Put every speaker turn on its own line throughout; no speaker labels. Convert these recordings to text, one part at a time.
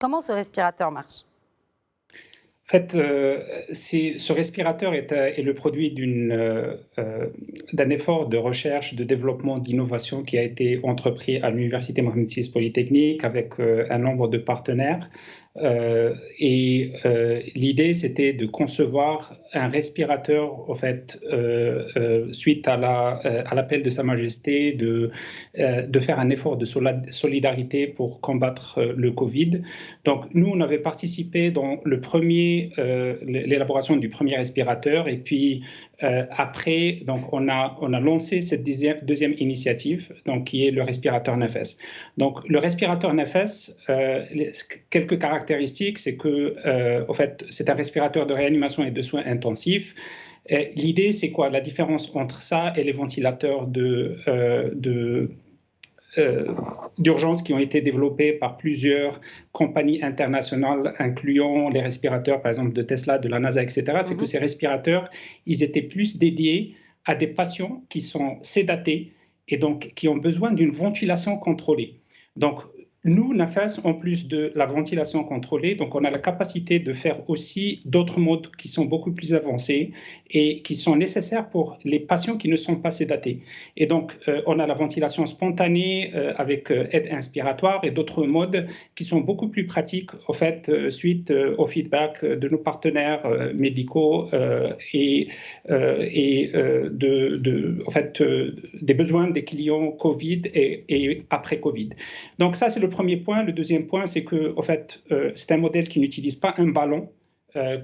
Comment ce respirateur marche?
En fait, ce respirateur est le produit d'un effort de recherche, de développement, d'innovation qui a été entrepris à l'université Mohamed VI Polytechnique avec un nombre de partenaires. L'idée, c'était de concevoir un respirateur, en fait, suite à l'appel de Sa Majesté de faire un effort de solidarité pour combattre le Covid. Donc, nous, on avait participé dans l'élaboration du premier respirateur, et puis après, donc, on a lancé cette deuxième initiative, donc, qui est le respirateur NFS. Donc, le respirateur NFS, quelques caractéristiques, c'est que, en fait, c'est un respirateur de réanimation et de soins intensifs. L'idée, c'est quoi? La différence entre ça et les ventilateurs d'urgence qui ont été développés par plusieurs compagnies internationales, incluant les respirateurs, par exemple, de Tesla, de la NASA, etc., c'est que ces respirateurs, ils étaient plus dédiés à des patients qui sont sédatés et donc qui ont besoin d'une ventilation contrôlée. Donc, nous, NAFAS, en plus de la ventilation contrôlée, donc on a la capacité de faire aussi d'autres modes qui sont beaucoup plus avancés et qui sont nécessaires pour les patients qui ne sont pas sédatés. Et donc, on a la ventilation spontanée avec aide inspiratoire et d'autres modes qui sont beaucoup plus pratiques, en fait, suite au feedback de nos partenaires médicaux en fait, des besoins des clients Covid et après Covid. Donc ça, c'est le premier point. Le deuxième point, c'est que, en fait, c'est un modèle qui n'utilise pas un ballon,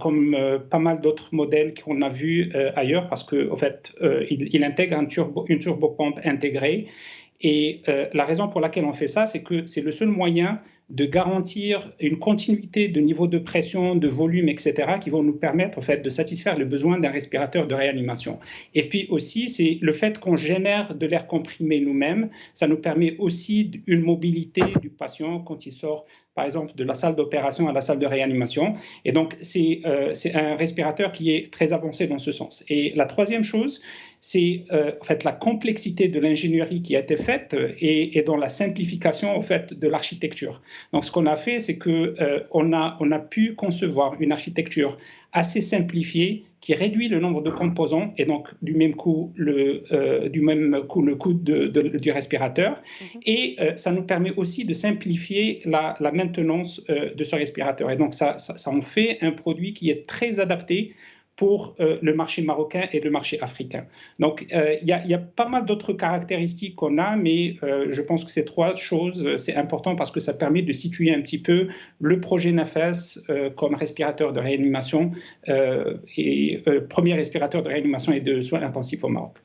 comme pas mal d'autres modèles qu'on a vus ailleurs, parce qu'en fait, il intègre une turbopompe intégrée. Et la raison pour laquelle on fait ça, c'est que c'est le seul moyen de garantir une continuité de niveau de pression, de volume, etc., qui vont nous permettre, en fait, de satisfaire les besoins d'un respirateur de réanimation. Et puis aussi, c'est le fait qu'on génère de l'air comprimé nous-mêmes, ça nous permet aussi une mobilité du patient quand il sort, par exemple, de la salle d'opération à la salle de réanimation. Et donc, c'est un respirateur qui est très avancé dans ce sens. Et la troisième chose, c'est en fait la complexité de l'ingénierie qui a été faite et dans la simplification, en fait, de l'architecture. Donc, ce qu'on a fait, c'est qu'on a pu concevoir une architecture assez simplifiée qui réduit le nombre de composants et donc du même coup le coût du respirateur. Et ça nous permet aussi de simplifier la maintenance de ce respirateur. Et donc, ça en fait un produit qui est très adapté pour le marché marocain et le marché africain. Donc, il y a pas mal d'autres caractéristiques qu'on a, mais je pense que ces trois choses, c'est important parce que ça permet de situer un petit peu le projet NAFAS comme respirateur de réanimation premier respirateur de réanimation et de soins intensifs au Maroc.